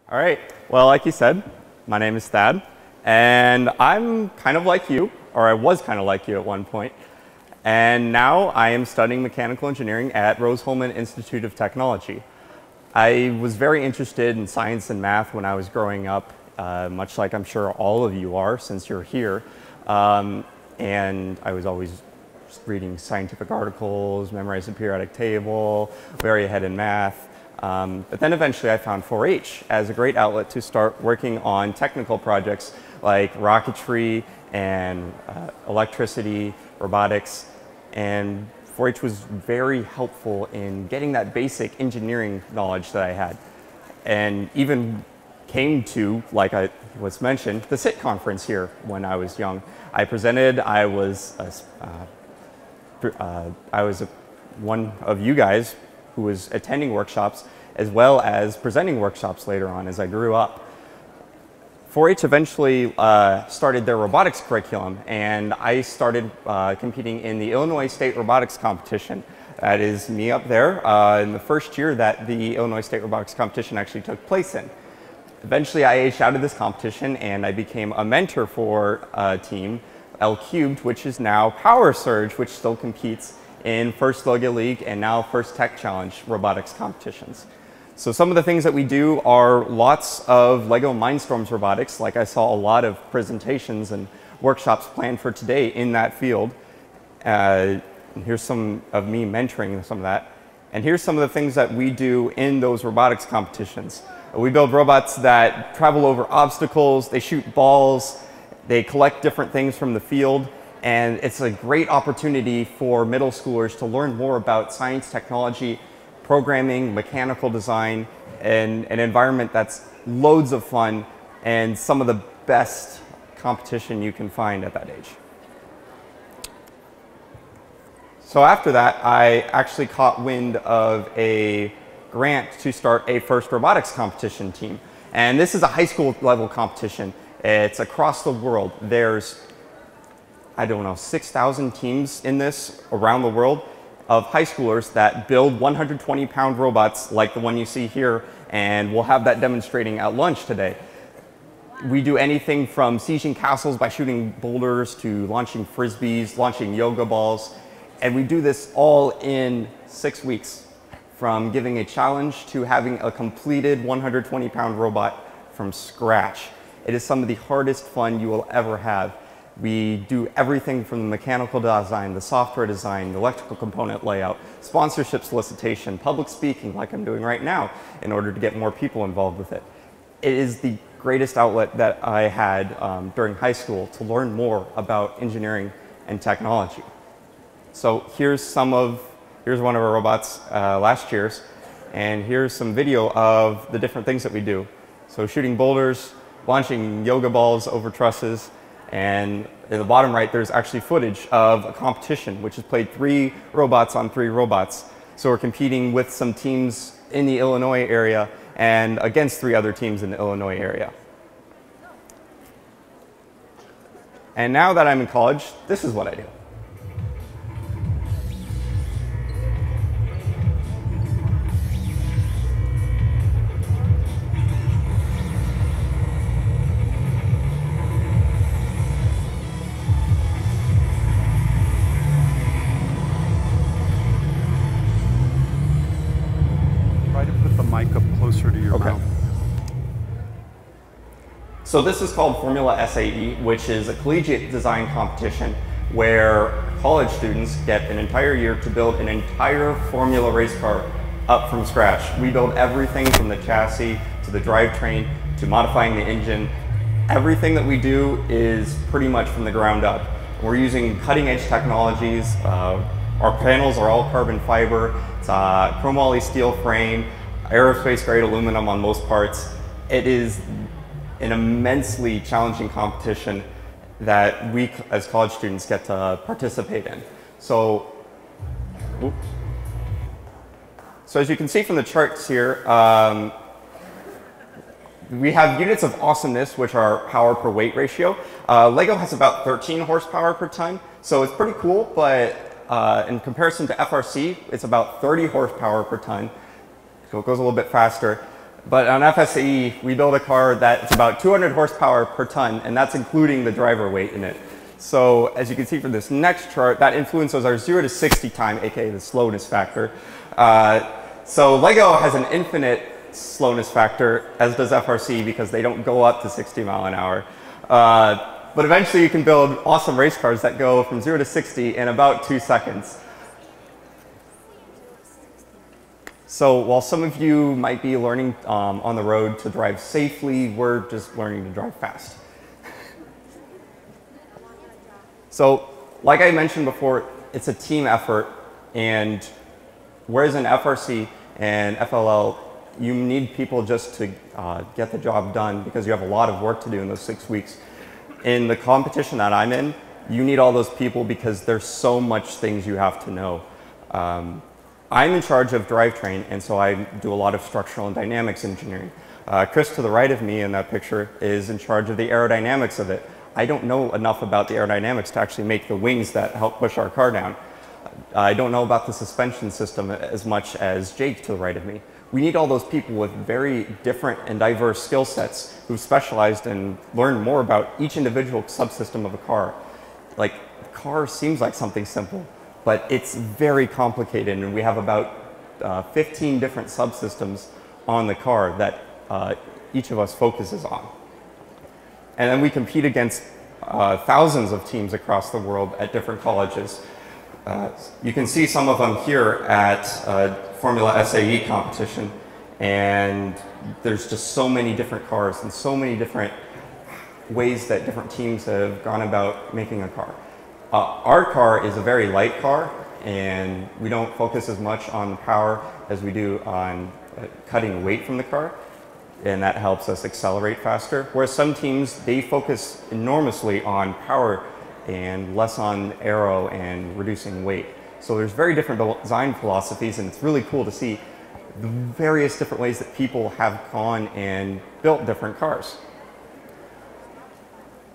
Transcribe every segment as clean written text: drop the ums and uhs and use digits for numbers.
All right, well, like you said, my name is Thad, and I'm kind of like you, or I was kind of like you at one point, and now I am studying mechanical engineering at Rose-Hulman Institute of Technology. I was very interested in science and math when I was growing up, much like I'm sure all of you are since you're here, and I was always reading scientific articles, memorizing the periodic table, very ahead in math. But then eventually I found 4-H as a great outlet to start working on technical projects like rocketry and electricity, robotics, and 4-H was very helpful in getting that basic engineering knowledge that I had. And even came to, like I was mentioned, the SIT conference here when I was young. I presented, I was one of you guys who was attending workshops as well as presenting workshops later on as I grew up. 4-H eventually started their robotics curriculum, and I started competing in the Illinois State Robotics Competition. That is me up there in the first year that the Illinois State Robotics Competition actually took place in. Eventually I aged out of this competition and I became a mentor for a team, L-Cubed, which is now Power Surge, which still competes in First Logia League and now First Tech Challenge robotics competitions. So some of the things that we do are lots of LEGO Mindstorms robotics, like I saw a lot of presentations and workshops planned for today in that field. And here's some of me mentoring some of that. And here's some of the things that we do in those robotics competitions. We build robots that travel over obstacles, they shoot balls, they collect different things from the field, and it's a great opportunity for middle schoolers to learn more about science, technology, programming, mechanical design, and an environment that's loads of fun and some of the best competition you can find at that age. So after that, I actually caught wind of a grant to start a FIRST robotics competition team. And this is a high school level competition. It's across the world. There's, I don't know, 6,000 teams in this around the world of high schoolers that build 120-pound robots like the one you see here, and we'll have that demonstrating at lunch today. We do anything from sieging castles by shooting boulders to launching frisbees, launching yoga balls, and we do this all in 6 weeks, from giving a challenge to having a completed 120-pound robot from scratch. It is some of the hardest fun you will ever have. We do everything from the mechanical design, the software design, the electrical component layout, sponsorship solicitation, public speaking like I'm doing right now in order to get more people involved with it. It is the greatest outlet that I had during high school to learn more about engineering and technology. So here's one of our robots last year's, and here's some video of the different things that we do. So shooting boulders, launching yoga balls over trusses, and in the bottom right there's actually footage of a competition which has played 3 robots on 3 robots. So we're competing with some teams in the Illinois area and against 3 other teams in the Illinois area. And now that I'm in college, this is what I do. Mic up closer to your mouth. So this is called Formula SAE, which is a collegiate design competition where college students get an entire year to build an entire Formula race car up from scratch. We build everything from the chassis to the drivetrain to modifying the engine. Everything that we do is pretty much from the ground up. We're using cutting edge technologies. Our panels are all carbon fiber. It's a chromoly steel frame, aerospace grade aluminum on most parts. It is an immensely challenging competition that we as college students get to participate in. So as you can see from the charts here, we have units of awesomeness, which are power per weight ratio. LEGO has about 13 horsepower per ton, so it's pretty cool, but in comparison to FRC, it's about 30 horsepower per ton. So it goes a little bit faster. But on FSAE, we build a car that's about 200 horsepower per ton, and that's including the driver weight in it. So as you can see from this next chart, that influences our 0 to 60 time, aka the slowness factor. So LEGO has an infinite slowness factor, as does FRC, because they don't go up to 60 mile an hour. But eventually you can build awesome race cars that go from 0 to 60 in about 2 seconds. So while some of you might be learning on the road to drive safely, we're just learning to drive fast. So like I mentioned before, it's a team effort, and whereas in FRC and FLL, you need people just to get the job done because you have a lot of work to do in those 6 weeks. In the competition that I'm in, you need all those people because there's so much things you have to know. I'm in charge of drivetrain, and so I do a lot of structural and dynamics engineering. Chris to the right of me in that picture is in charge of the aerodynamics of it. I don't know enough about the aerodynamics to actually make the wings that help push our car down. I don't know about the suspension system as much as Jake to the right of me. We need all those people with very different and diverse skill sets who've specialized and learned more about each individual subsystem of a car. Like, the car seems like something simple, but it's very complicated, and we have about 15 different subsystems on the car that each of us focuses on. And then we compete against thousands of teams across the world at different colleges. You can see some of them here at Formula SAE competition, and there's just so many different cars and so many different ways that different teams have gone about making a car. Our car is a very light car, and we don't focus as much on power as we do on cutting weight from the car, and that helps us accelerate faster. Whereas some teams, they focus enormously on power and less on aero and reducing weight. So there's very different design philosophies, and it's really cool to see the various different ways that people have gone and built different cars.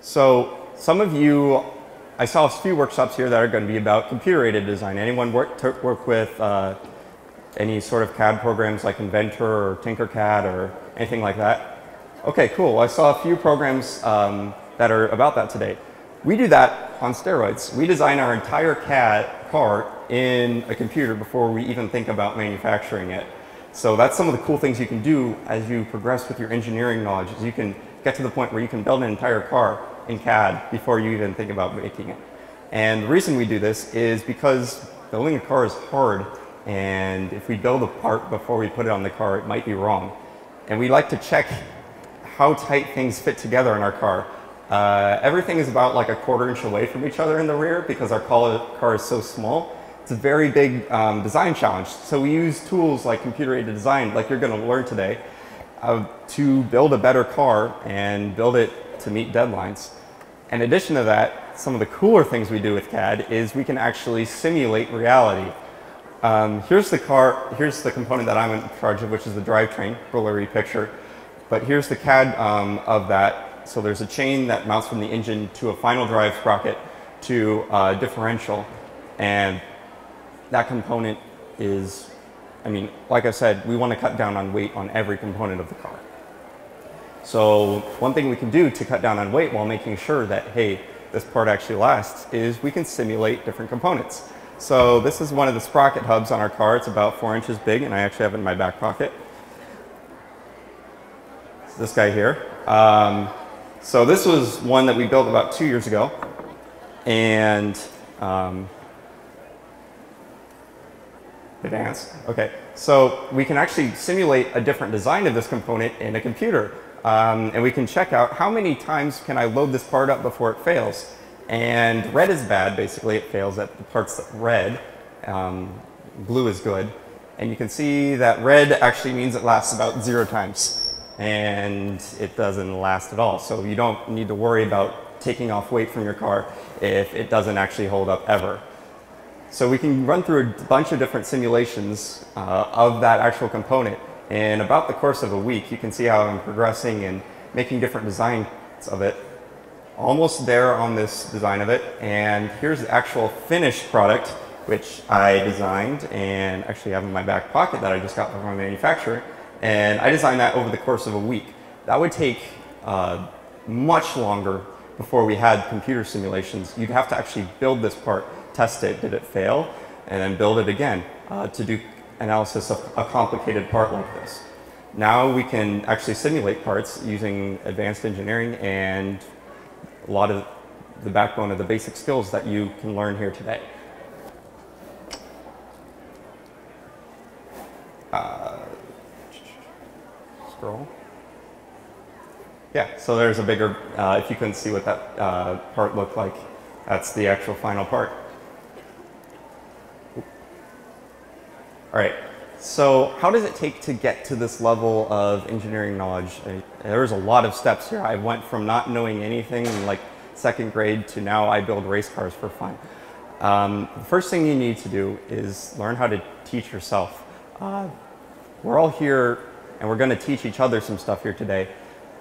So some of you, I saw a few workshops here that are going to be about computer-aided design. Anyone work with any sort of CAD programs like Inventor or Tinkercad or anything like that? Okay, cool. I saw a few programs that are about that today. We do that on steroids. We design our entire CAD car in a computer before we even think about manufacturing it. So that's some of the cool things you can do as you progress with your engineering knowledge, is you can get to the point where you can build an entire car in CAD before you even think about making it. And the reason we do this is because building a car is hard, and if we build a part before we put it on the car, it might be wrong. And we like to check how tight things fit together in our car. Everything is about like a 1/4 inch away from each other in the rear because our car is so small. It's a very big design challenge. So we use tools like computer-aided design, like you're going to learn today, to build a better car and build it to meet deadlines. In addition to that, some of the cooler things we do with CAD is we can actually simulate reality. Here's the component that I'm in charge of, which is the drivetrain, blurry picture. But here's the CAD of that. So there's a chain that mounts from the engine to a final drive sprocket to a differential. And that component is, I mean, like I said, we want to cut down on weight on every component of the car. So one thing we can do to cut down on weight while making sure that, hey, this part actually lasts, is we can simulate different components. So this is one of the sprocket hubs on our car. It's about 4 inches big, and I actually have it in my back pocket. It's this guy here. So this was one that we built about 2 years ago, and advance. Okay, so we can actually simulate a different design of this component in a computer, and we can check out how many times can I load this part up before it fails. And red is bad, basically it fails at the parts that red. Blue is good, and you can see that red actually means it lasts about 0 times. And it doesn't last at all. So you don't need to worry about taking off weight from your car if it doesn't actually hold up ever. So we can run through a bunch of different simulations of that actual component. In about the course of a week, you can see how I'm progressing and making different designs of it. Almost there on this design of it. And here's the actual finished product, which I designed and actually have in my back pocket that I just got from my manufacturer. And I designed that over the course of a week. That would take much longer before we had computer simulations. You'd have to actually build this part, test it, did it fail, and then build it again to do analysis of a complicated part like this. Now we can actually simulate parts using advanced engineering and a lot of the backbone of the basic skills that you can learn here today. Scroll. Yeah, so there's a bigger, if you couldn't see what that part looked like, that's the actual final part. All right, so how does it take to get to this level of engineering knowledge? There's a lot of steps here. I went from not knowing anything in like second grade to now I build race cars for fun. The first thing you need to do is learn how to teach yourself. We're all here and we're going to teach each other some stuff here today,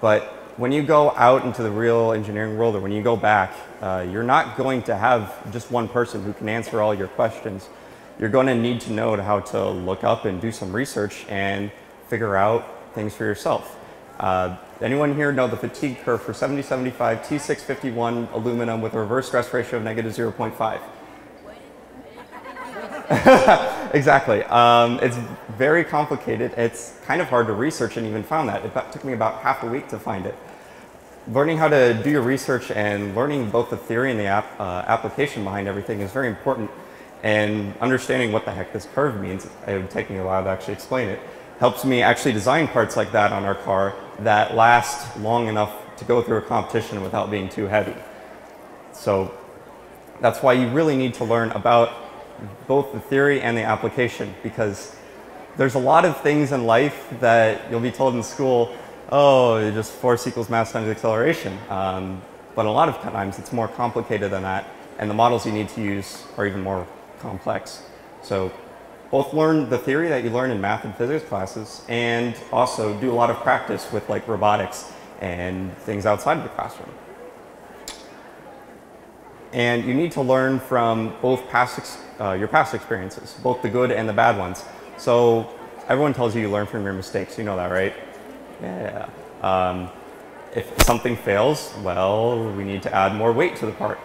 but when you go out into the real engineering world, or when you go back, you're not going to have just one person who can answer all your questions. You're going to need to know how to look up and do some research and figure out things for yourself. Anyone here know the fatigue curve for 7075 T651 aluminum with a reverse stress ratio of negative 0.5? Exactly. It's very complicated. It's kind of hard to research and even found that. It took me about half a week to find it. Learning how to do your research and learning both the theory and the application behind everything is very important. And understanding what the heck this curve means, it would take me a while to actually explain it, helps me actually design parts like that on our car that last long enough to go through a competition without being too heavy. So that's why you really need to learn about both the theory and the application, because there's a lot of things in life that you'll be told in school, oh, just force equals mass times acceleration. But a lot of times it's more complicated than that, and the models you need to use are even more complex. So both learn the theory that you learn in math and physics classes, and also do a lot of practice with like robotics and things outside of the classroom. And you need to learn from both your past experiences, both the good and the bad ones. So everyone tells you learn from your mistakes. You know that, right? Yeah. If something fails, well, we need to add more weight to the part.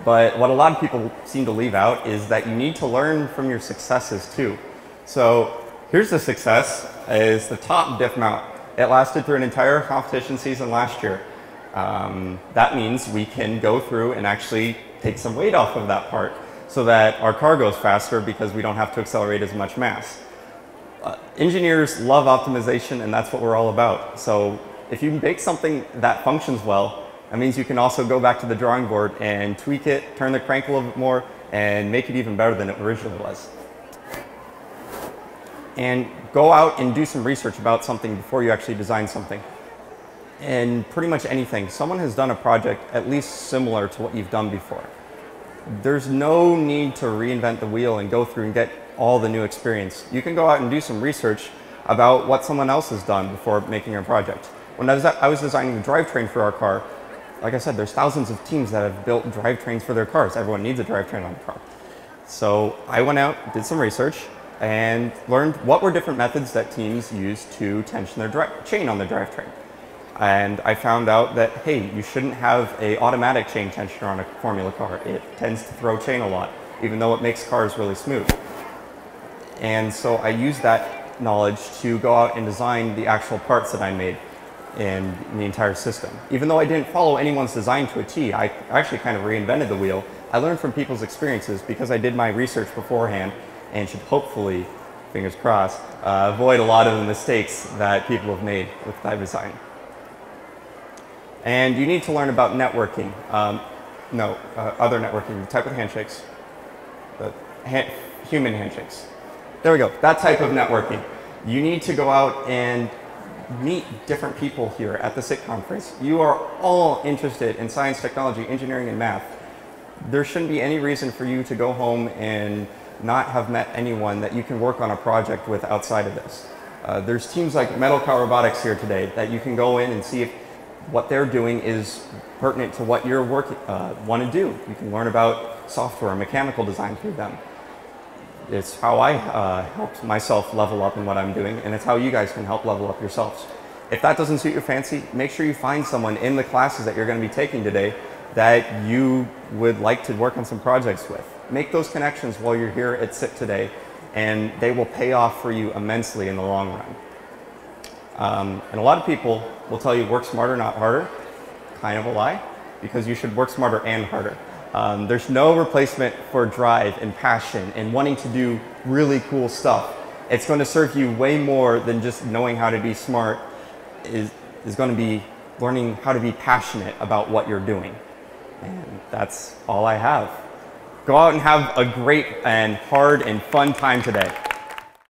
But what a lot of people seem to leave out is that you need to learn from your successes too. So here's the success, is the top diff mount. It lasted through an entire competition season last year. That means we can go through and actually take some weight off of that part so that our car goes faster because we don't have to accelerate as much mass. Engineers love optimization, and that's what we're all about. So if you make something that functions well, that means you can also go back to the drawing board and tweak it, turn the crank a little bit more, and make it even better than it originally was. And go out and do some research about something before you actually design something. And pretty much anything. Someone has done a project at least similar to what you've done before. There's no need to reinvent the wheel and go through and get all the new experience. You can go out and do some research about what someone else has done before making a project. When I was designing the drivetrain for our car, like I said, there's thousands of teams that have built drivetrains for their cars. Everyone needs a drivetrain on the car. So I went out, did some research, and learned what were different methods that teams use to tension their chain on the drivetrain. And I found out that, hey, you shouldn't have an automatic chain tensioner on a Formula car. It tends to throw chain a lot, even though it makes cars really smooth. And so I used that knowledge to go out and design the actual parts that I made in the entire system. Even though I didn't follow anyone's design to a T, I actually kind of reinvented the wheel. I learned from people's experiences because I did my research beforehand and should hopefully, fingers crossed, avoid a lot of the mistakes that people have made with that design. And you need to learn about networking. Other networking, the type of handshakes, human handshakes. There we go, that type of networking. You need to go out and meet different people here at the SIT conference. You are all interested in science, technology, engineering, and math. There shouldn't be any reason for you to go home and not have met anyone that you can work on a project with outside of this. There's teams like Metal Cow Robotics here today that you can go in and see if what they're doing is pertinent to what you're want to do. You can learn about software and mechanical design through them. It's how I helped myself level up in what I'm doing, and it's how you guys can help level up yourselves. If that doesn't suit your fancy, make sure you find someone in the classes that you're going to be taking today that you would like to work on some projects with. Make those connections while you're here at SIT today, and they will pay off for you immensely in the long run. And a lot of people will tell you work smarter, not harder. Kind of a lie, because you should work smarter and harder. There's no replacement for drive and passion and wanting to do really cool stuff. It's going to serve you way more than just knowing how to be smart. Is going to be learning how to be passionate about what you're doing. And that's all I have. Go out and have a great and hard and fun time today.